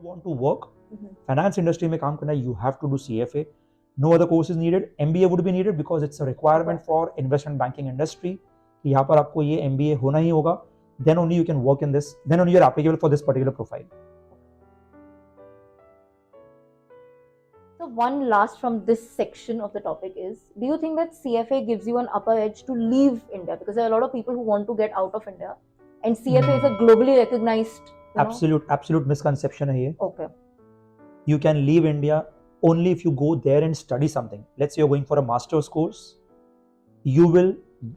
want to work, finance industry में काम करना है, you have to do CFA. No other course is needed. MBA would be needed because it's a requirement for investment banking industry. कि यहाँ पर आपको ये MBA होना ही होगा. Then only you can work in this. Then only you're applicable for this particular profile. So one last from this section of the topic is, do you think that CFA gives you an upper edge to leave India? Because there are a lot of people who want to get out of India, and CFA is a globally recognized. Absolute misconception है ये. Okay. You can leave India only if you go there and study something. Let's say you're going for a master's course. You will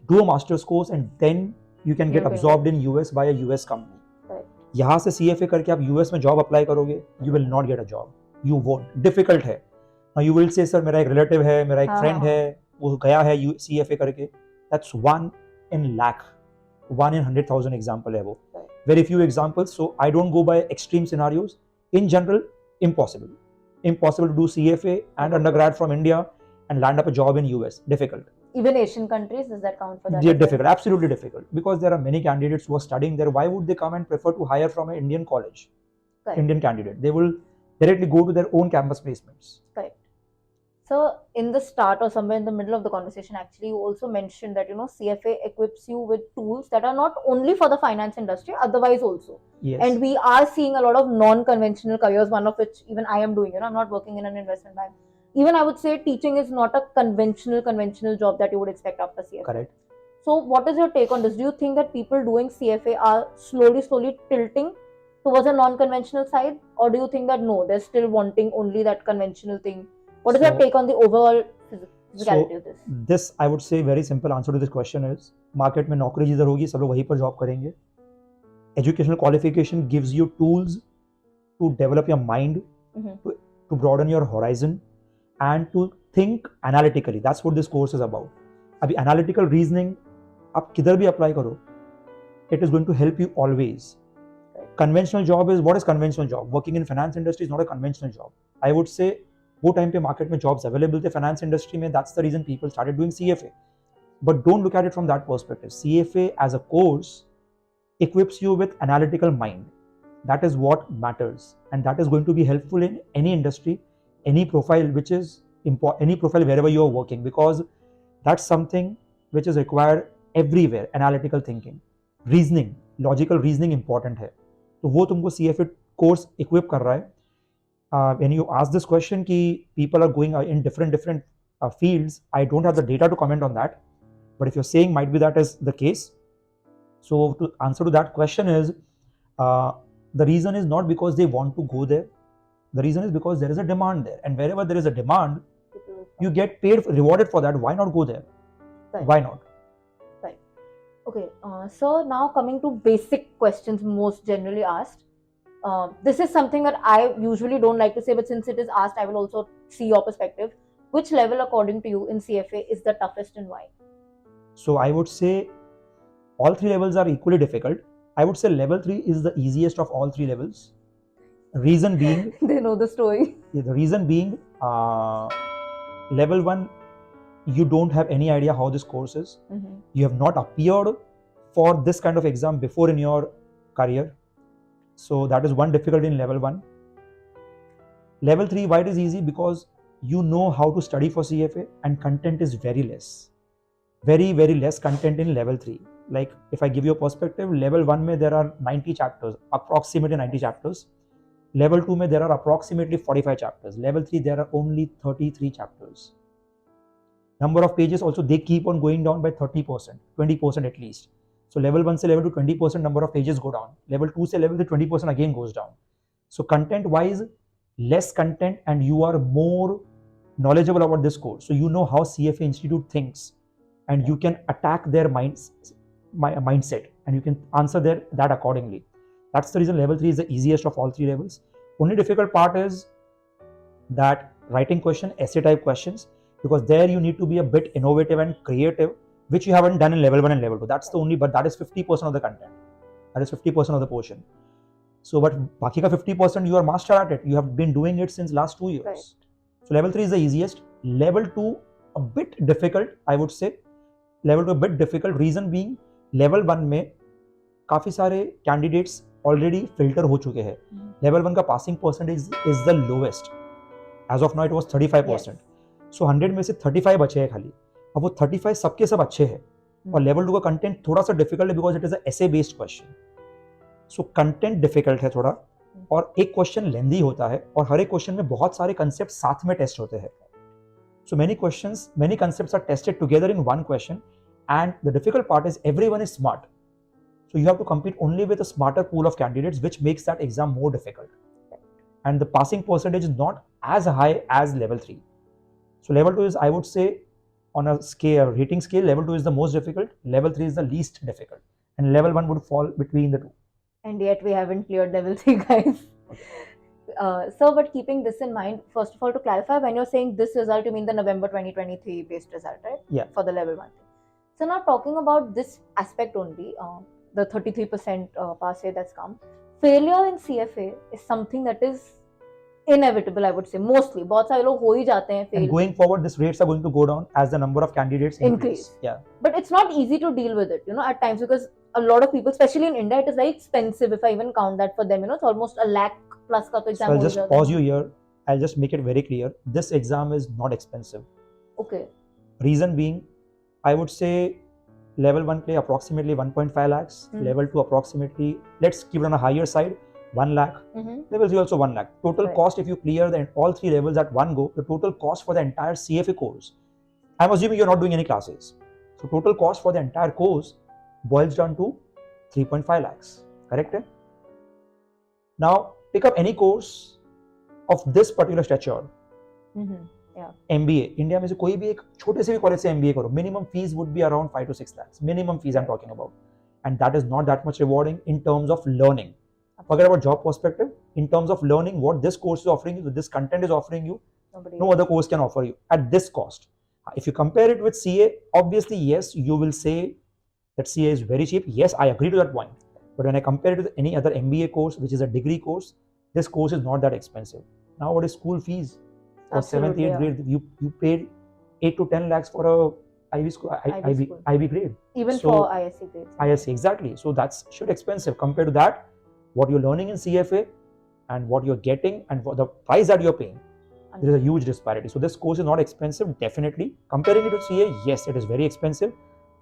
do a master's course and then you can get absorbed in US by a US company. Right. यहाँ से CFA करके आप US में job apply करोगे, you will not get a job. You won't. Difficult है. Now you will say, sir, मेरा एक relative है, मेरा एक friend है, वो गया है CFA करके. That's one in lakh, 1 in 100,000 example है वो. Very few examples. So I don't go by extreme scenarios. In general, impossible. Impossible to do CFA and undergrad from India and land up a job in US. Difficult. Even Asian countries, does that count for that? Yeah, difficult. Absolutely difficult. Because there are many candidates who are studying there. Why would they come and prefer to hire from an Indian college? Correct. Indian candidate. They will directly go to their own campus placements. Correct. So in the start or somewhere in the middle of the conversation, actually, you also mentioned that, CFA equips you with tools that are not only for the finance industry, otherwise also. Yes. And we are seeing a lot of non-conventional careers, one of which even I am doing. I'm not working in an investment bank. Even I would say teaching is not a conventional job that you would expect after CFA. Correct. So what is your take on this? Do you think that people doing CFA are slowly tilting towards a non-conventional side? Or do you think that no, they're still wanting only that conventional thing? What is your take on the overall physicality of this? This, I would say, very simple answer to this question is, market में नौकरी जिधर होगी सब लोग वहीं पर job करेंगे. Educational qualification gives you tools to develop your mind, to broaden your horizon, and to think analytically. That's what this course is about. अभी analytical reasoning आप किधर भी apply करो, it is going to help you always. Conventional job is, what is conventional job? Working in finance industry is not a conventional job. I would say वो time पे market में jobs available थे finance industry में. That's the reason people started doing CFA. But don't look at it from that perspective. CFA as a course equips you with analytical mind. That is what matters, and that is going to be helpful in any industry, any profile which is any profile wherever you are working, because that's something which is required everywhere. Analytical thinking, reasoning, logical reasoning important है. तो वो तुमको CFA course equip कर रहा है. When you ask this question ki people are going in different fields, I don't have the data to comment on that, but if you're saying might be that is the case, so to answer to that question is, the reason is not because they want to go there. The reason is because there is a demand there, and wherever there is a demand, you get paid, rewarded for that. Why not go there? Right. Why not? Right. Okay, so now coming to basic questions most generally asked. This is something that I usually don't like to say, but since it is asked, I will also see your perspective. Which level, according to you, in CFA is the toughest and why? So I would say all three levels are equally difficult. I would say level 3 is the easiest of all three levels. Reason being, they know the story. Yeah, the reason being, level 1, you don't have any idea how this course is. You have not appeared for this kind of exam before in your career. So that is one difficulty in level 1. Level 3, why it is easy? Because you know how to study for CFA, and content is very less. Very, very less content in level 3. Like if I give you a perspective, level 1 mein there are 90 chapters, approximately 90 chapters. Level 2 mein there are approximately 45 chapters. Level 3 there are only 33 chapters. Number of pages also, they keep on going down by 30%, 20% at least. So level 1 se level to 20% number of pages go down. Level 2 se level to 20% again goes down. So content wise, less content, and you are more knowledgeable about this course. So you know how CFA Institute thinks, and you can attack their mindset, and you can answer that accordingly. That's the reason level 3 is the easiest of all three levels. Only difficult part is that writing question, essay type questions, because there you need to be a bit innovative and creative, which you haven't done in level 1 and level 2. That's the only, but that is 50% of the content. That is 50% of the portion. So, but baki ka 50% you are master at it. You have been doing it since last 2 years. Right. So level 3 is the easiest. Level 2 a bit difficult, I would say. Level 2 a bit difficult. Reason being, level 1 में काफी सारे candidates already filter हो चुके हैं. Level 1 का passing percentage is the lowest. As of now it was 35%. So 100 में से 35 बचे हैं खाली. अब वो 35 सबके सब अच्छे हैं. और लेवल 2 का कंटेंट थोड़ा सा डिफिकल्ट है because it is a essay based question. So content difficult है थोड़ा, और एक क्वेश्चन लेंदी होता है, और हर एक क्वेश्चन में बहुत सारे कंसेप्ट साथ में टेस्ट होते हैं. So many concepts are tested together in one question, and the difficult part is everyone is smart. So you have to compete only with a smarter pool of candidates, which makes that exam more difficult. And the passing percentage is not as high as level 3. So level 2 is, I would say, on a scale, rating scale, level 2 is the most difficult, level 3 is the least difficult, and level 1 would fall between the two. And yet we haven't cleared level 3, guys. So, but keeping this in mind, first of all, to clarify, when you're saying this result, you mean the November 2023 based result, right? Yeah. For the level 1. So now talking about this aspect only, the 33% pass rate that's come, failure in CFA is something that is inevitable, I would say, mostly. बहुत सारे लोग हो ही जाते हैं fail. And going forward, these rates are going to go down as the number of candidates increase. Yeah. But it's not easy to deal with it, at times, because a lot of people, especially in India, it is very expensive. If I even count that for them, it's almost a lakh plus ka to exam. So I'll just pause you here. I'll just make it very clear. This exam is not expensive. Okay. Reason being, I would say level 1 play approximately 1.5 lakhs. Level 2 approximately, let's keep it on a higher side, 1 lakh. Level 3 also 1 lakh. Total cost, if you clear all 3 levels at one go, the total cost for the entire CFA course, I'm assuming you're not doing any classes. So total cost for the entire course boils down to 3.5 lakhs. Correct? Now, pick up any course of this particular stature. Yeah. MBA, India में से कोई भी एक छोटे से भी college से MBA करो, minimum fees would be around 5 to 6 lakhs. Minimum fees I'm talking about. And that is not that much rewarding in terms of learning. Forget about job perspective. In terms of learning, what this course is offering you, this content is offering you, no other course can offer you at this cost. If you compare it with CA, obviously, yes, you will say that CA is very cheap. Yes, I agree to that point. But when I compare it with any other MBA course, which is a degree course, this course is not that expensive. Now, what is school fees? For 7th, 8th grade, you paid 8 to 10 lakhs for a IB grade. Even so, for ISC grades. ISC, exactly. So that's shit expensive. Compared to that, what you're learning in CFA and what you're getting and for the price that you're paying, there is a huge disparity. So this course is not expensive, definitely. Comparing it to CA, yes, it is very expensive.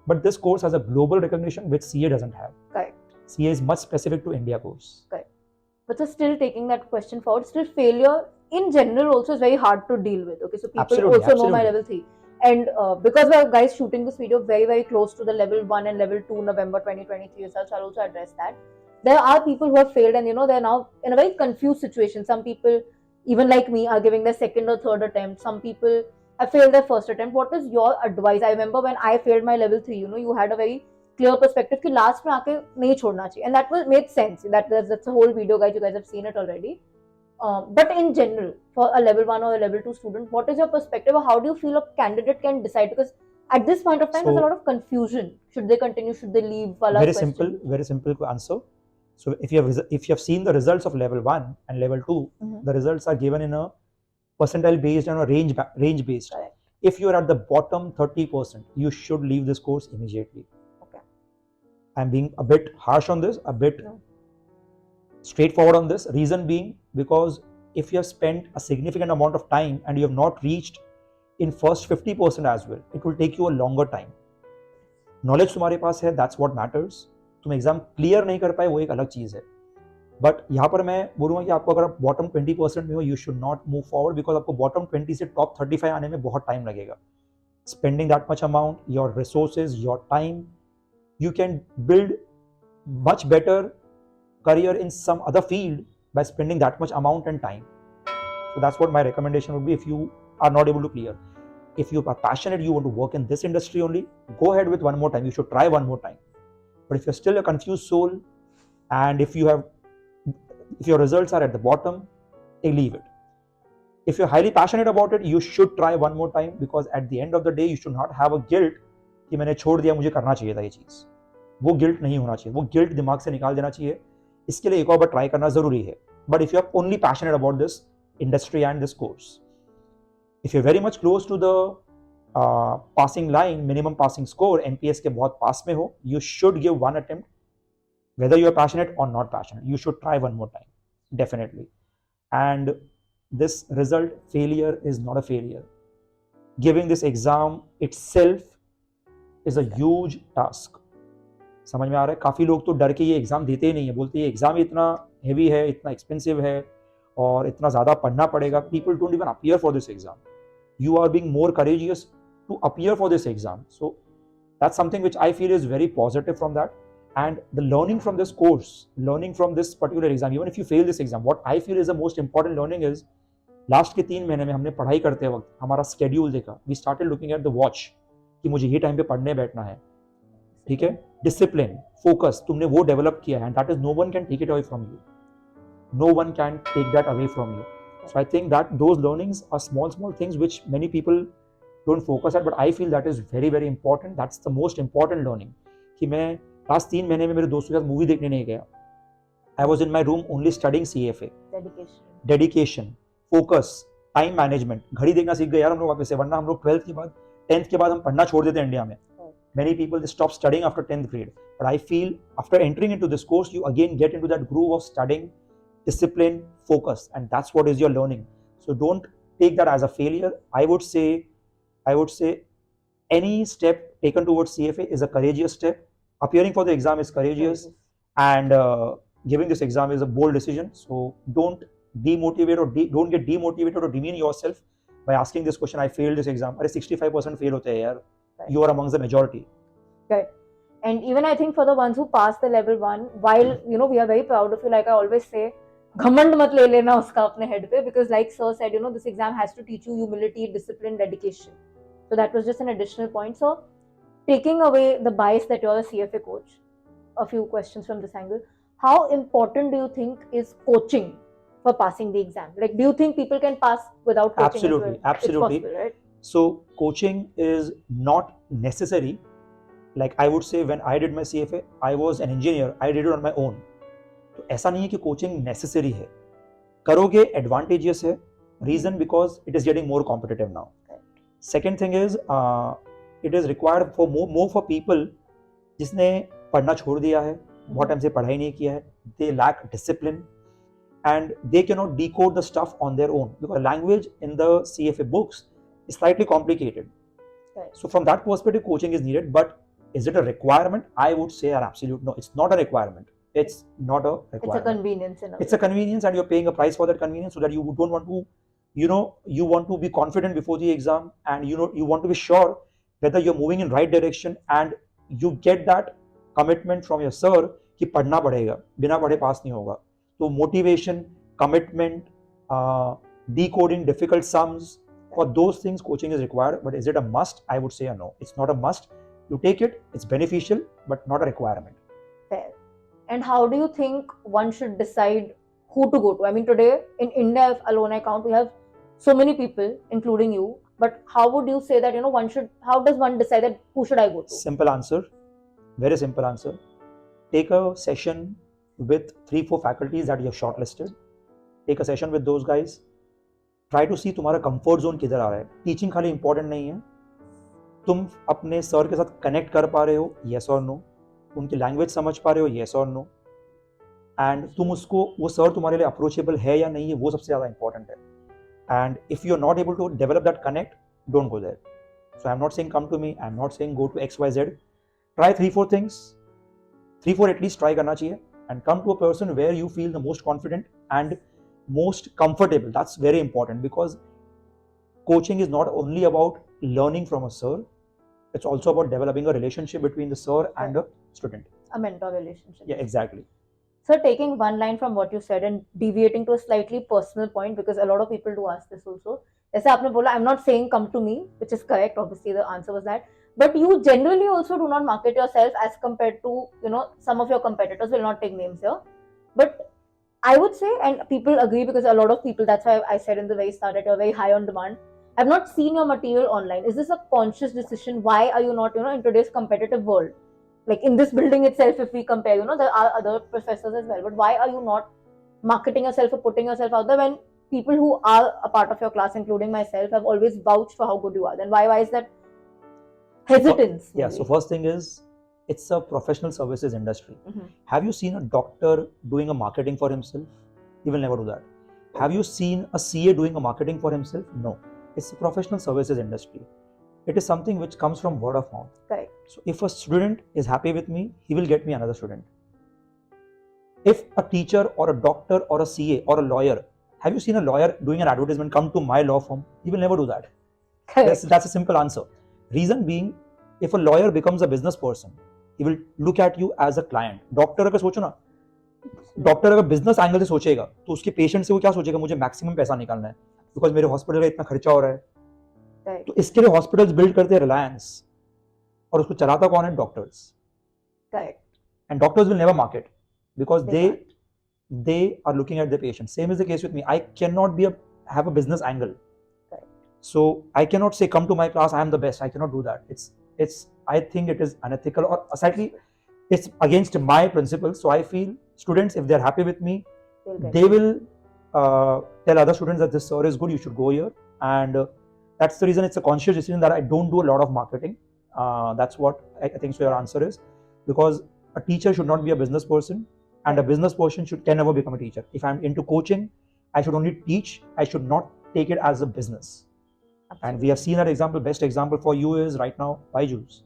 But this course has a global recognition which CA doesn't have. Correct. CA is much specific to India course. Correct. But so still taking that question forward, still failure in general also is very hard to deal with. Okay, so people also know my level 3. And because we are guys shooting this video very, very close to the level 1 and level 2 November 2023 results, I'll also address that. There are people who have failed and they're now in a very confused situation. Some people, even like me, are giving their second or third attempt. Some people have failed their first attempt. What is your advice? I remember when I failed my level 3, you had a very clear perspective कि last में आके नहीं छोड़ना चाहिए, and that made sense. That's a whole video, guys. You guys have seen it already. But in general, for a level 1 or a level 2 student, what is your perspective, or how do you feel a candidate can decide? Because at this point of time, there's a lot of confusion. Should they continue? Should they leave? Very simple answer. So if you have seen the results of level 1 and level 2, the results are given in a percentile based and a range based. Correct. If you are at the bottom 30%, you should leave this course immediately. Okay. I'm being a bit harsh on this, a bit straightforward on this. Reason being, because if you have spent a significant amount of time and you have not reached in first 50% as well, it will take you a longer time. Knowledge तुम्हारे पास है, that's what matters. तुम exam clear नहीं कर पाए वो एक अलग चीज है. बट यहाँ पर मैं बोलूँगा कि आपको अगर आप बॉटम 20% में हो, you should not move forward, because आपको बॉटम 20 से टॉप 35 आने में बहुत टाइम लगेगा. Spending that much amount, your resources, your time, you can build much better career in some other field by spending that much amount and time. So that's what my recommendation would be if you are not able to clear. If you are passionate, you want to work in this industry only, go ahead with one more time. You should try one more time. But if you're still a confused soul, and if your results are at the bottom, leave it. If you're highly passionate about it, you should try one more time, because at the end of the day, you should not have a guilt कि मैंने छोड़ दिया, मुझे करना चाहिए था ये चीज. वो गिल्ट नहीं होना चाहिए. वो गिल्ट दिमाग से निकाल देना चाहिए. इसके लिए एक और बार ट्राई करना जरूरी है. But if you are only passionate about this industry and this course, if you very much close to the passing line, minimum passing score, MPS के बहुत पास में हो, you should give one attempt. whether you're passionate or not passionate, you should try one more time, definitely. And this result, failure is not a failure. Giving this exam itself is a huge task. समझ में आ रहा है? काफ़ी लोग तो डर के ये एग्ज़ाम देते ही नहीं है, बोलते हैं ये एग्ज़ाम इतना हेवी है, इतना एक्सपेंसिव है और इतना ज़्यादा पढ़ना पड़ेगा. People don't even appear for this exam. You are being more courageous to appear for this exam. So that's something which I feel is very positive from that. And the learning from this course, learning from this particular exam, even if you fail this exam, what I feel is the most important learning is, last के 3 महीने में हमने पढ़ाई करते वक्त हमारा schedule देखा. We started looking at the watch कि मुझे ये टाइम पे पढ़ने बैठना है, ठीक है. डिसिप्लिन, फोकस, तुमने वो डेवलप किया है, and that is no one can take it away from you. No one can take that away from you. So I think that those learnings are small things which many people don't focus at, but I feel that is very very important. That's the most important learning. कि मैं last 3 महीने में मेरे दोस्तों के साथ movie देखने नहीं गया. I was in my room only studying CFA. Dedication, focus, time management. घड़ी देखना सीख गए यार हम लोग वापस से, वरना हम लोग 12th के बाद 10th के बाद हम पढ़ना छोड़ देते हैं इंडिया में. Many people they stop studying after 10th grade, but I feel after entering into this course you again get into that groove of studying, discipline, focus, and that's what is your learning. So don't take that as a failure. I would say any step taken towards CFA is a courageous step. Appearing for the exam is courageous, and giving this exam is a bold decision. So don't demotivate or don't get demotivated or demean yourself by asking this question. I failed this exam. अरे 65% fail होते हैं यार. You are amongst the majority. Right. And even I think for the ones who pass the level 1, while we are very proud of you, like I always say, घमंड मत ले लेना उसका अपने head पे, because like sir said, this exam has to teach you humility, discipline, dedication. So that was just an additional point. So taking away the bias that you're a CFA coach, a few questions from this angle. How important do you think is coaching for passing the exam? Like, do you think people can pass without coaching? Absolutely. It's possible, right? So coaching is not necessary. Like I would say, when I did my CFA, I was an engineer. I did it on my own. तो ऐसा नहीं है कि coaching necessary है. करोगे advantageous है. Reason because it is getting more competitive now. Second thing is it is required for more for people जिसने पढ़ना छोड़ दिया है, बहुत टाइम से पढ़ाई नहीं किया है. They lack discipline and they cannot decode the stuff on their own, because language in the CFA books is slightly complicated. Right. So from that perspective, coaching is needed. But is it a requirement? I would say an absolute no. It's not a requirement. It's not a requirement. It's a convenience. It's a convenience, and you're paying a price for that convenience, so that you don't want to, you want to be confident before the exam, and you want to be sure whether you're moving in right direction, and you get that commitment from your sir कि पढ़ना पड़ेगा, बिना पढ़े पास नहीं होगा. So motivation, commitment, decoding difficult sums, for those things coaching is required. But is it a must? I would say a no. It's not a must. You take it, it's beneficial, but not a requirement. Fair. And how do you think one should decide who to go to? I mean, today in India alone, I count, we have so many people, including you. But how would you say that, how does one decide that who should I go to? Simple answer. Very simple answer. Take a session with 3-4 faculties that you have shortlisted. Take a session with those guys. Try to see तुम्हारा comfort zone किधर आ रहा है. Teaching खाली important नहीं है. तुम अपने sir के साथ कनेक्ट कर पा रहे हो, yes or no. उनकी लैंग्वेज समझ पा रहे हो, yes or no. एंड तुम उसको, वो सर तुम्हारे लिए अप्रोचेबल है या नहीं है, वो सबसे ज़्यादा इंपॉर्टेंट है. And if you are not able to develop that connect, don't go there. So I am not saying come to me, I am not saying go to XYZ. Try 3-4 things, 3-4 at least try करना चाहिए. And come to a person where you feel the most confident and most comfortable. That's very important, because coaching is not only about learning from a sir, it's also about developing a relationship between the sir and the student. A mentor relationship. Yeah, exactly. So taking one line from what you said and deviating to a slightly personal point, because a lot of people do ask this also. जैसे आपने बोला, I'm not saying come to me, which is correct. Obviously, the answer was that. But you generally also do not market yourself as compared to, some of your competitors. Will not take names here. But I would say, and people agree, because a lot of people, that's why I said in the very start that you're very high on demand. I've not seen your material online. Is this a conscious decision? Why are you not, in today's competitive world? Like in this building itself, if we compare, there are other professors as well. But why are you not marketing yourself or putting yourself out there, when people who are a part of your class, including myself, have always vouched for how good you are? Then why is that hesitance? Yeah, so first thing is, it's a professional services industry. Have you seen a doctor doing a marketing for himself? He will never do that. Have you seen a CA doing a marketing for himself? No. It's a professional services industry. It is something which comes from word of mouth. Correct. So if a student is happy with me, he will get me another student. If a teacher or a doctor or a CA or a lawyer, have you seen a lawyer doing an advertisement, come to my law firm? He will never do that. That's a simple answer. Reason being, if a lawyer becomes a business person, he will look at you as a client. Doctor अगर सोचो ना, doctor अगर business angle से सोचेगा तो उसके patient से वो क्या सोचेगा, मुझे मैक्सिमम पैसा निकालना है बिकॉज मेरे हॉस्पिटल का इतना खर्चा हो रहा है. तो इसके लिए हॉस्पिटल्स बिल्ड करते हैं रिलायंस, और उसको चलाता कौन है? Doctors. And doctors will never market because they are looking at the patient. Same is the case with me. I cannot have a business angle. So I cannot say come to my class, I am the best. I cannot do that. I think it is unethical, or slightly it's against my principles. So I feel students, if they're happy with me, they will tell other students that this sir is good, you should go here. And that's the reason it's a conscious decision that I don't do a lot of marketing. That's what I think so your answer is, because a teacher should not be a business person. And a business person can never become a teacher. If I'm into coaching, I should only teach. I should not take it as a business. Absolutely. And we have seen that example. Best example for you is right now Byju's.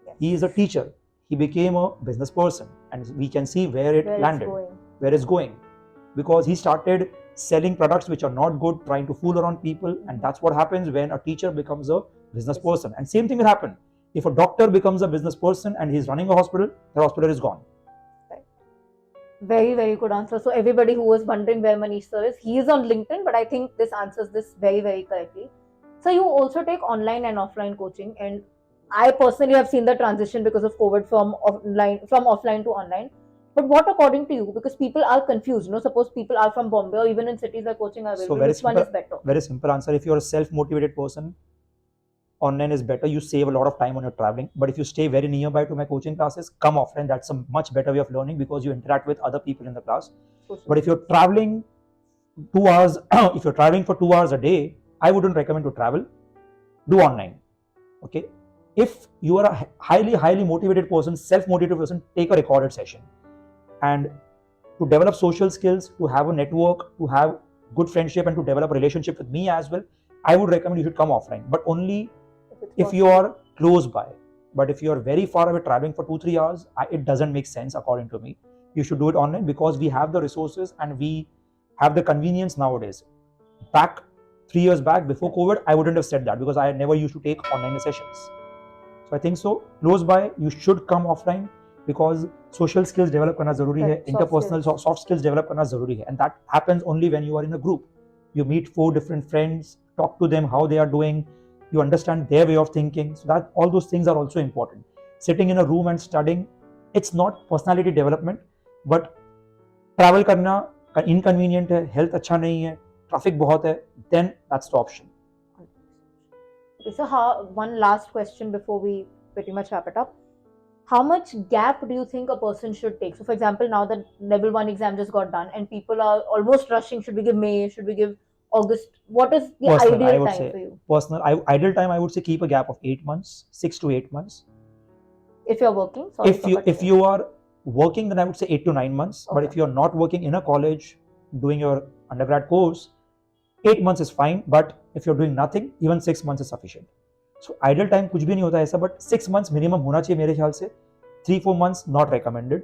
Yes. He is a teacher. He became a business person, and we can see where it landed, where it's going, because he started selling products which are not good, trying to fool around people, and that's what happens when a teacher becomes a business person. And same thing will happen if a doctor becomes a business person and he's running a hospital. The hospital is gone. Very, very good answer. So everybody who was wondering where Manish sir is, he is on LinkedIn, but I think this answers this very, very correctly. So you also take online and offline coaching, and I personally have seen the transition because of COVID from offline to online. But what according to you? Because people are confused. Suppose people are from Bombay or even in cities where coaching are available. Which one is better? Very simple answer. If you're a self-motivated person, online is better. You save a lot of time on your traveling. But if you stay very nearby to my coaching classes, come offline. That's a much better way of learning because you interact with other people in the class. But if you're traveling 2 hours, if you're traveling for 2 hours a day, I wouldn't recommend to travel. Do online. Okay. If you are a highly motivated person, self-motivated person, take a recorded session. And to develop social skills, to have a network, to have good friendship, and to develop a relationship with me as well, I would recommend you should come offline. But only if you are close by. But if you are very far away traveling for 2-3 hours, it doesn't make sense according to me. You should do it online because we have the resources and we have the convenience nowadays. Back 3 years back before COVID, I wouldn't have said that because I never used to take online sessions. So I think so close by you should come offline because social skills develop करना जरूरी है, interpersonal soft skills develop करना जरूरी है, and that happens only when you are in a group. You meet 4 different friends, talk to them how they are doing. You understand their way of thinking. So that all those things are also important. Sitting in a room and studying, it's not personality development, but travel करना inconvenient है, health अच्छा नहीं है, traffic बहुत है, then that's the option. Okay, so one last question before we pretty much wrap it up. How much gap do you think a person should take? So for example, now the level 1 exam just got done and people are almost rushing. Should we give May? Should we give August? What is the ideal time for you? Ideal time, I would say keep a gap of 8 months, 6 to 8 months. If you're working? If you are working, then I would say 8 to 9 months. Okay. But if you're not working in a college, doing your undergrad course, 8 months is fine. But if you're doing nothing, even 6 months is sufficient. So ideal time कुछ भी नहीं होता ऐसा, but 6 months minimum होना चाहिए मेरे ख्याल से. 3-4 months not recommended.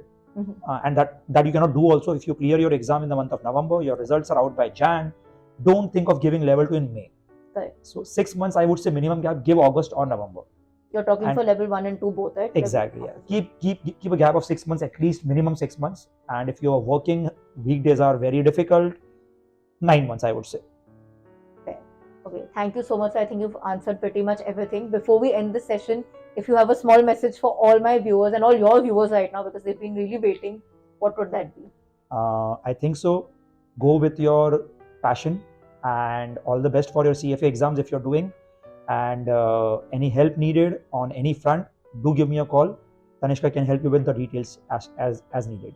And that you cannot do also if you clear your exam in the month of November, your results are out by Jan. Don't think of giving level 2 in May. Right. So 6 months I would say minimum gap, give August or November. You're talking for level 1 and 2 both, right? Exactly. Yeah. Keep a gap of 6 months, at least minimum 6 months. And if you are working, weekdays are very difficult, 9 months I would say. Okay, thank you so much. I think you've answered pretty much everything. Before we end this session, if you have a small message for all my viewers and all your viewers right now because they've been really waiting, what would that be? I think so. Go with your passion and all the best for your CFA exams if you're doing. And any help needed on any front, do give me a call. Tanishka can help you with the details as needed.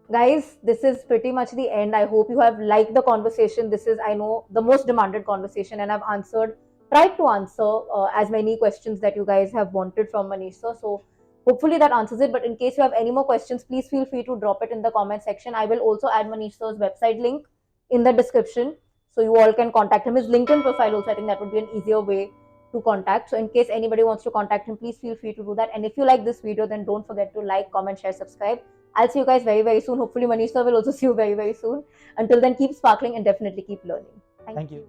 Guys, this is pretty much the end. I hope you have liked the conversation. This is, I know, the most demanded conversation, and I've tried to answer as many questions that you guys have wanted from Manish sir. So hopefully that answers it. But in case you have any more questions, please feel free to drop it in the comment section. I will also add Manish sir's website link in the description, so you all can contact him. His LinkedIn profile also, I think that would be an easier way to contact. So in case anybody wants to contact him, please feel free to do that. And if you like this video, then don't forget to like, comment, share, subscribe. I'll see you guys very, very soon. Hopefully Manish sir will also see you very, very soon. Until then, keep sparkling and definitely keep learning. Thank you.